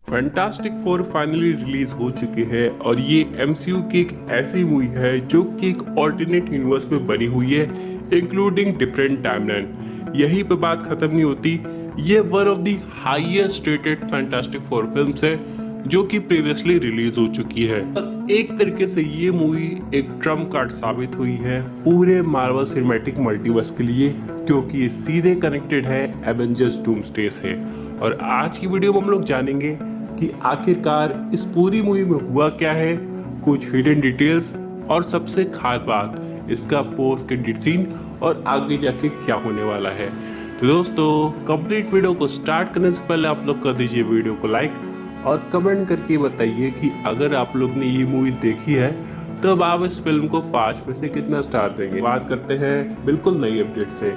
Fantastic four finally release हो चुकी है और ये एमसीयू की एक ऐसी मूवी है जो कि एक ऑल्टरनेट यूनिवर्स में बनी हुई है, इंक्लूडिंग डिफरेंट टाइमलाइन। यहीं पे बात खत्म नहीं होती। ये one of the highest rated fantastic four films है जो कि प्रीवियसली रिलीज हो चुकी है। और एक तरीके से ये मूवी एक ट्रम्प कार्ड साबित हुई है पूरे मार्वल सिनेमैटिक मल्टीवर्स के लिए, क्योंकि ये सीधे कनेक्टेड है एवेंजर्स डूम्सडे से। और आज की वीडियो में हम लोग जानेंगे कि आखिरकार इस पूरी मूवी में हुआ क्या है, कुछ हिडन डिटेल्स और सबसे खास बात इसका पोस्ट क्रेडिट सीन और आगे जाके क्या होने वाला है। तो दोस्तों, कंप्लीट वीडियो को स्टार्ट करने से पहले आप लोग कर दीजिए वीडियो को लाइक और कमेंट करके बताइए कि अगर आप लोग ने ये मूवी देखी है तो अब आप इस फिल्म को 5 में से कितना स्टार देंगे। बात करते हैं बिल्कुल नई अपडेट से।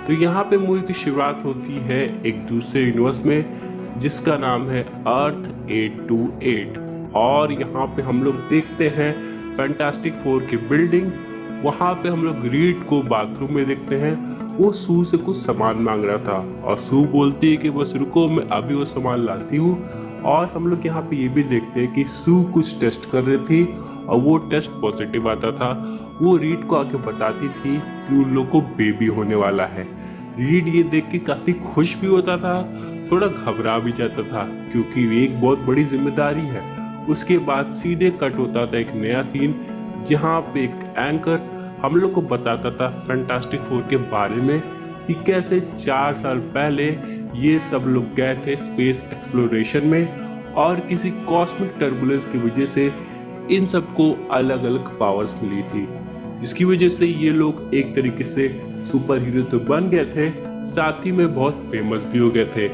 तो यहाँ पे मूवी की शुरुआत होती है एक दूसरे यूनिवर्स में जिसका नाम है अर्थ 828 और यहाँ पे हम लोग देखते हैं फैंटास्टिक फोर की बिल्डिंग। वहाँ पे हम लोग रीड को बाथरूम में देखते हैं, वो सू से कुछ सामान मांग रहा था और सू बोलती है कि बस रुको, मैं अभी वो सामान लाती हूँ। और हम लोग यहाँ पे ये भी देखते हैं कि सू कुछ टेस्ट कर रही थी और वो टेस्ट पॉजिटिव आता था। वो रीड को आके बताती थी कि उन लोग को बेबी होने वाला है। रीड ये देख के काफी खुश भी होता था, थोड़ा घबरा भी जाता था क्योंकि ये एक बहुत बड़ी जिम्मेदारी है। उसके बाद सीधे कट होता था एक नया सीन जहाँ पे एक एंकर हम लोग को बताता था फैंटास्टिक फोर के बारे में कि कैसे 4 साल पहले ये सब लोग गए थे स्पेस एक्सप्लोरेशन में और किसी कॉस्मिक टर्बुलेंस की वजह से इन सबको अलग अलग पावर्स मिली थी, जिसकी वजह से ये लोग एक तरीके से सुपर हीरो तो बन गए थे, साथ ही में बहुत फेमस भी हो गए थे।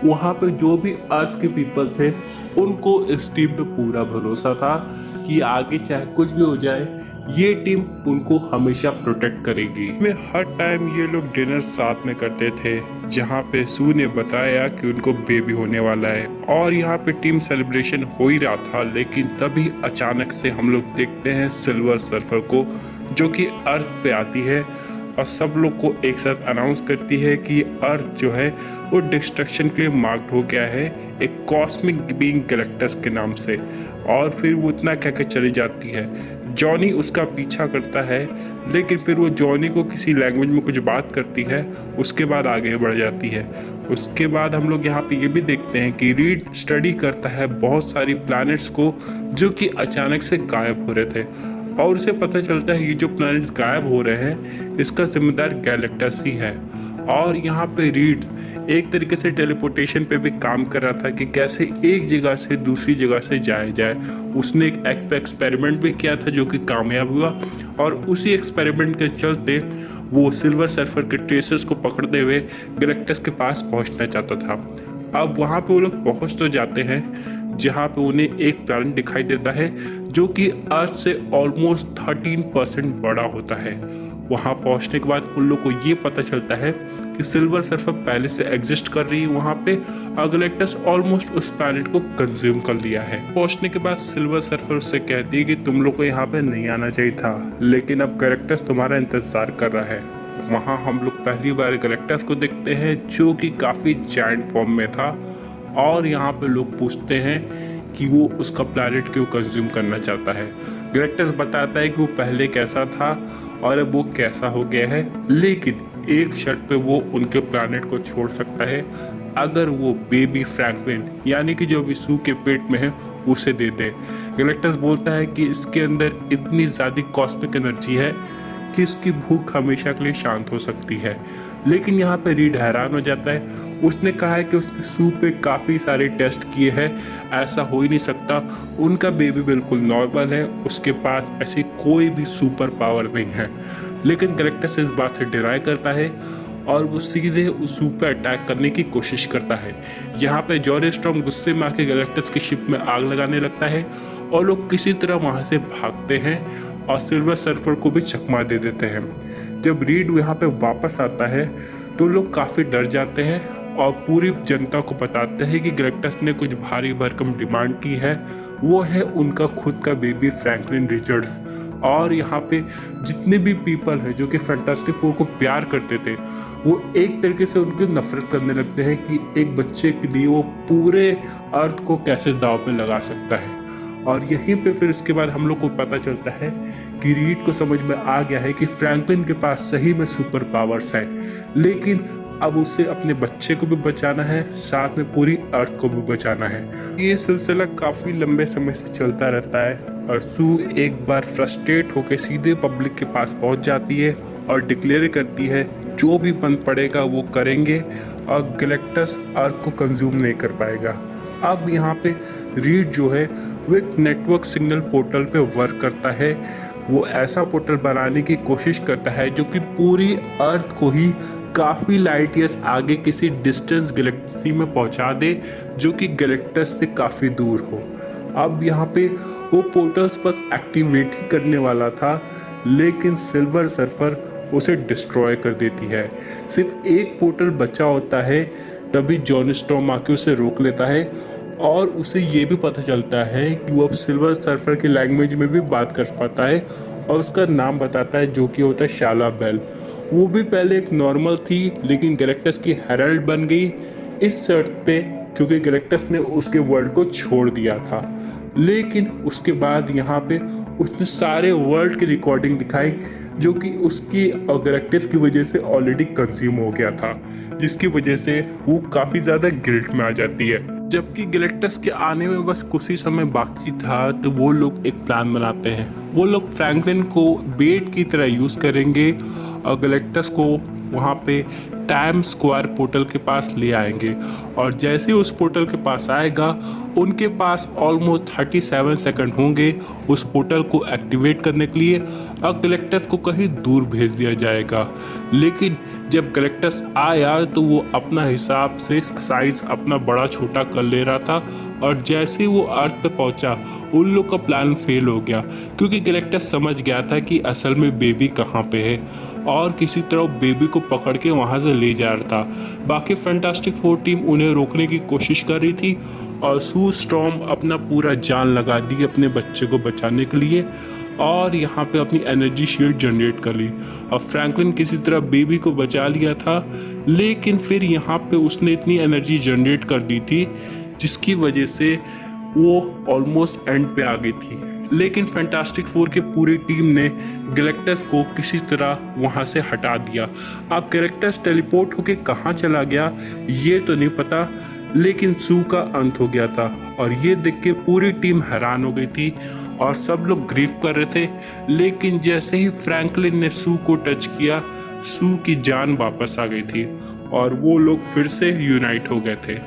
वहाँ पे जो भी अर्थ के पीपल थे उनको इस टीम पे पूरा भरोसा था कि आगे चाहे कुछ भी हो जाए ये टीम उनको हमेशा प्रोटेक्ट करेगी। में हर टाइम ये लोग डिनर साथ में करते थे जहाँ पे सू ने बताया कि उनको बेबी होने वाला है और यहाँ पे टीम सेलिब्रेशन हो ही रहा था। लेकिन तभी अचानक से हम लोग देखते हैं सिल्वर सर्फर को जो कि अर्थ पे आती है और सब लोग को एक साथ अनाउंस करती है कि अर्थ जो है वो डिस्ट्रक्शन के लिए मार्क्ड हो गया है एक कॉस्मिक बीइंग गैलेक्टस के नाम से। और फिर वो इतना कह के चली जाती है। जॉनी उसका पीछा करता है लेकिन फिर वो जॉनी को किसी लैंग्वेज में कुछ बात करती है, उसके बाद आगे बढ़ जाती है। उसके बाद हम लोग यहाँ पे ये भी देखते हैं कि रीड स्टडी करता है बहुत सारी प्लैनेट्स को जो कि अचानक से गायब हो रहे थे और उसे पता चलता है ये जो प्लैनेट्स गायब हो रहे हैं इसका जिम्मेदार गैलेक्टस ही है। और यहाँ पे रीड एक तरीके से टेलीपोर्टेशन पे भी काम कर रहा था कि कैसे एक जगह से दूसरी जगह से जाया जाए। उसने एक एक्सपेरिमेंट भी किया था जो कि कामयाब हुआ और उसी एक्सपेरिमेंट के चलते वो सिल्वर सर्फर के ट्रेसेस को पकड़ते हुए गैलेक्टस के पास पहुंचना चाहता था। अब वहाँ पे वो लोग पहुँच तो जाते हैं जहाँ पे उन्हें एक प्लैनेट दिखाई देता है जो कि अर्थ से ऑलमोस्ट 13% बड़ा होता है। वहाँ पहुँचने के बाद उन लोग को ये पता चलता है कि सिल्वर सर्फर पहले से एग्जिस्ट कर रही है वहाँ पे और गैलेक्टस ऑलमोस्ट उस प्लैनेट को कंज्यूम कर लिया है। पहुँचने के बाद सिल्वर सर्फर उससे कहती है कि तुम लोग को यहाँ पे नहीं आना चाहिए था, लेकिन अब गैलेक्टस तुम्हारा इंतजार कर रहा है। वहाँ हम लोग पहली बार गैलेक्टस को देखते हैं जो कि काफ़ी जायंट फॉर्म में था और यहाँ पे लोग पूछते हैं कि वो उसका प्लैनेट क्यों कंज्यूम करना चाहता है। गैलेक्टस बताता है कि वो पहले कैसा था और अब वो कैसा हो गया है, लेकिन एक शर्त पे वो उनके प्लैनेट को छोड़ सकता है अगर वो बेबी फ्रैंकलिन यानी कि जो भी सू के पेट में है उसे दे दे। गैलेक्टस बोलता है कि इसके अंदर इतनी ज़्यादा कॉस्मिक एनर्जी है कि इसकी भूख हमेशा के लिए शांत हो सकती है। लेकिन यहाँ पे रीड हैरान हो जाता है। उसने कहा है कि उसने सू पे काफ़ी सारे टेस्ट किए हैं, ऐसा हो ही नहीं सकता, उनका बेबी बिल्कुल नॉर्मल है, उसके पास ऐसी कोई भी सुपर पावर नहीं है। लेकिन गैलेक्टस इस बात से डिनाई करता है और वो सीधे उस सू पे अटैक करने की कोशिश करता है। यहाँ पे जॉनी स्टॉर्म गुस्से में आके गैलेक्टस की शिप में आग लगाने लगता है और लोग किसी तरह वहाँ से भागते हैं और सिल्वर सर्फर को भी चकमा दे देते हैं। जब रीड यहाँ पे वापस आता है तो लोग काफ़ी डर जाते हैं और पूरी जनता को बताते हैं कि गैलेक्टस ने कुछ भारी भरकम डिमांड की है, वो है उनका खुद का बेबी फ्रैंकलिन रिचर्ड्स। और यहाँ पे जितने भी पीपल हैं जो कि फैंटास्टिक फोर को प्यार करते थे, वो एक तरीके से उनकी नफरत करने लगते हैं कि एक बच्चे के लिए वो पूरे अर्थ को कैसे दाव पे लगा सकता है। और यहीं पे फिर उसके बाद हम लोग को पता चलता है कि रीड को समझ में आ गया है कि फ्रैंकलिन के पास सही में सुपर पावर्स हैं, लेकिन अब उसे अपने बच्चे को भी बचाना है, साथ में पूरी अर्थ को भी बचाना है। ये सिलसिला काफ़ी लंबे समय से चलता रहता है और सू एक बार फ्रस्ट्रेट होकर सीधे पब्लिक के पास पहुंच जाती है और डिक्लेयर करती है जो भी बंद पड़ेगा वो करेंगे और गैलेक्टस अर्थ को कंज्यूम नहीं कर पाएगा। अब यहाँ पे रीड जो है वो एक नेटवर्क सिग्नल पोर्टल पे वर्क करता है। वो ऐसा पोर्टल बनाने की कोशिश करता है जो कि पूरी अर्थ को ही काफ़ी लाइट ईयर्स आगे किसी डिस्टेंस गैलेक्सी में पहुंचा दे जो कि गैलेक्टस से काफ़ी दूर हो। अब यहाँ पे वो पोर्टल्स बस एक्टिवेट ही करने वाला था, लेकिन सिल्वर सर्फर उसे डिस्ट्रॉय कर देती है। सिर्फ एक पोर्टल बचा होता है, तभी जॉन स्टॉर्म आके उसे रोक लेता है और उसे ये भी पता चलता है कि वो अब सिल्वर सर्फर की लैंग्वेज में भी बात कर पाता है और उसका नाम बताता है जो कि होता है शाला बेल। वो भी पहले एक नॉर्मल थी, लेकिन गैलेक्टस की हेराल्ड बन गई इस शर्त पे क्योंकि गैलेक्टस ने उसके वर्ल्ड को छोड़ दिया था। लेकिन उसके बाद यहाँ पे उसने सारे वर्ल्ड की रिकॉर्डिंग दिखाई जो कि उसकी और गैलेक्टस की वजह से ऑलरेडी कंज्यूम हो गया था, जिसकी वजह से वो काफ़ी ज़्यादा गिल्ट में आ जाती है। जबकि गैलेक्टस के आने में बस कुछ ही समय बाकी था, तो वो लोग एक प्लान बनाते हैं। वो लोग फ्रैंकलिन को बेट की तरह यूज़ करेंगे और गैलेक्टस को वहाँ पे टाइम स्क्वायर पोर्टल के पास ले आएंगे और जैसे ही उस पोर्टल के पास आएगा उनके पास ऑलमोस्ट 37 सेकंड होंगे उस पोर्टल को एक्टिवेट करने के लिए और गैलेक्टस को कहीं दूर भेज दिया जाएगा। लेकिन जब गैलेक्टस आया तो वो अपना हिसाब से साइज अपना बड़ा छोटा कर ले रहा था और जैसे ही वो अर्थ पे पहुंचा उन लोग का प्लान फेल हो गया क्योंकि गैलेक्टस समझ गया था कि असल में बेबी कहाँ पे है और किसी तरह बेबी को पकड़ के वहाँ से ले जा रहा था। बाकी फैंटास्टिक फोर टीम उन्हें रोकने की कोशिश कर रही थी और सू स्टॉर्म अपना पूरा जान लगा दी अपने बच्चे को बचाने के लिए और यहाँ पे अपनी एनर्जी शील्ड जनरेट कर ली और फ्रैंकलिन किसी तरह बेबी को बचा लिया था। लेकिन फिर यहाँ पे उसने इतनी एनर्जी जनरेट कर दी थी जिसकी वजह से वो ऑलमोस्ट एंड पे आ गई थी। लेकिन फैंटास्टिक फोर की पूरी टीम ने गैलेक्टस को किसी तरह वहाँ से हटा दिया। अब गैलेक्टस टेलीपोर्ट होके कहाँ चला गया ये तो नहीं पता, लेकिन सू का अंत हो गया था और ये देख के पूरी टीम हैरान हो गई थी और सब लोग ग्रीव कर रहे थे। लेकिन जैसे ही फ्रैंकलिन ने सू को टच किया, सू की जान वापस आ गई थी और वो लोग फिर से यूनाइट हो गए थे।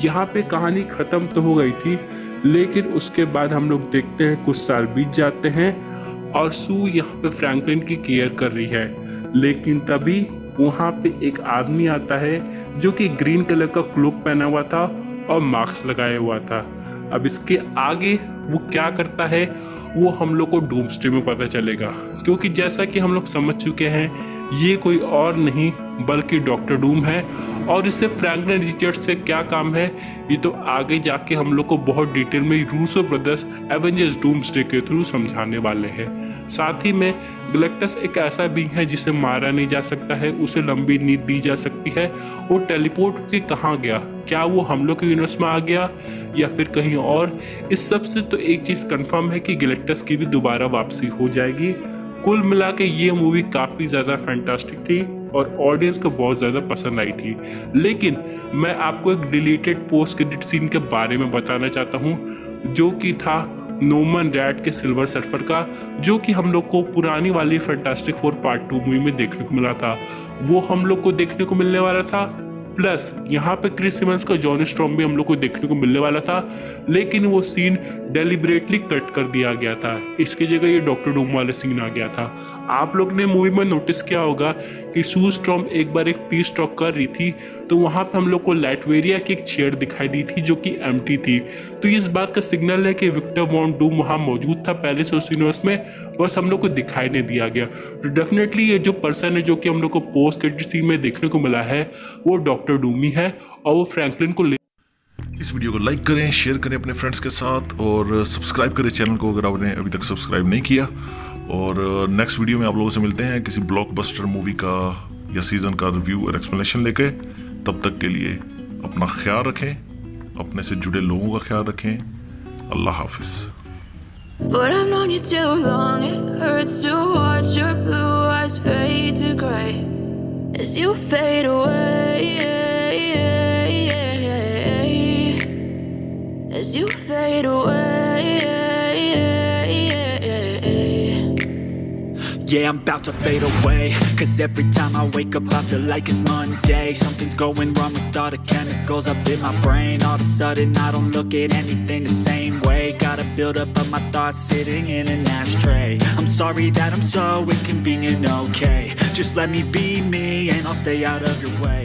यहाँ पे कहानी ख़त्म तो हो गई थी, लेकिन उसके बाद हम लोग देखते हैं कुछ साल बीत जाते हैं और सू यहाँ पे फ्रैंकलिन की केयर कर रही है। लेकिन तभी वहाँ पे एक आदमी आता है जो कि ग्रीन कलर का क्लोक पहना हुआ था और मास्क लगाया हुआ था। अब इसके आगे वो क्या करता है वो हम लोग को डूम्सडे में पता चलेगा, क्योंकि जैसा कि हम लोग समझ चुके हैं ये कोई और नहीं बल्कि डॉक्टर डूम है और इससे फ्रैंकलिन रिचर्ड्स से क्या काम है ये तो आगे जाके हम लोग को बहुत डिटेल में रूसो ब्रदर्स एवेंजर्स डूम्सडे के थ्रू समझाने वाले हैं। साथ ही में गैलेक्टस एक ऐसा बीइंग है जिसे मारा नहीं जा सकता है, उसे लंबी नींद दी जा सकती है। वो टेलीपोर्ट होके कहाँ गया, क्या वो हम लोग के यूनिवर्स में आ गया या फिर कहीं और? इस सब से तो एक चीज़ कंफर्म है कि गैलेक्टस की भी दोबारा वापसी हो जाएगी। कुल मिला के ये मूवी काफ़ी ज़्यादा फैंटास्टिक थी और ऑडियंस को बहुत ज़्यादा पसंद आई थी। लेकिन मैं आपको एक डिलीटेड पोस्ट क्रेडिट सीन के बारे में बताना चाहता हूँ जो कि था नोमन रैट के सिल्वर सर्फर का, जो कि हम लोग को पुरानी वाली फैंटास्टिक फोर पार्ट 2 मूवी में देखने को मिला था। वो हम लोग को देखने को मिलने वाला था, प्लस यहाँ पे क्रिस इवंस का जॉन स्टॉर्म भी हम लोग को देखने को मिलने वाला था, लेकिन वो सीन डेलिबरेटली कट कर दिया गया था। इसकी जगह ये डॉक्टर डूम वाला सीन आ गया था। आप लोग ने मूवी में नोटिस किया होगा कि सू स्टॉर्म एक बार एक पीस टॉक कर रही थी तो वहाँ पे हम लोग को लैटवेरिया की एक चेयर दिखाई दी थी जो कि एम्प्टी थी। तो ये इस बात का सिग्नल है कि विक्टर वॉन डूम वहाँ मौजूद था पहले से उस यूनिवर्स में, बस हम लोग को दिखाई नहीं दिया गया। तो डेफिनेटली ये जो पर्सन है जो कि हम लोग को पोस्ट क्रेडिट सीन में देखने को मिला है वो डॉक्टर डूम ही है और वो फ्रैंकलिन को इस वीडियो को लाइक करें, शेयर करें अपने फ्रेंड्स के साथ और सब्सक्राइब करें चैनल को अगर आपने अभी तक सब्सक्राइब नहीं किया। और नेक्स्ट वीडियो में आप लोगों से मिलते हैं किसी ब्लॉकबस्टर मूवी का या सीज़न का रिव्यू और एक्सप्लेनेशन लेके। तब तक के लिए अपना ख्याल रखें, अपने से जुड़े लोगों का ख्याल रखें। अल्लाह हाफिज़। But I've known you too long, it hurts to watch your blue eyes fade to gray as you fade away, as you fade away. Yeah, I'm about to fade away, 'cause every time I wake up I feel like it's Monday. Something's going wrong with all the chemicals up in my brain. All of a sudden I don't look at anything the same way. Gotta build up of my thoughts sitting in an ashtray. I'm sorry that I'm so inconvenient, okay. Just let me be me and I'll stay out of your way.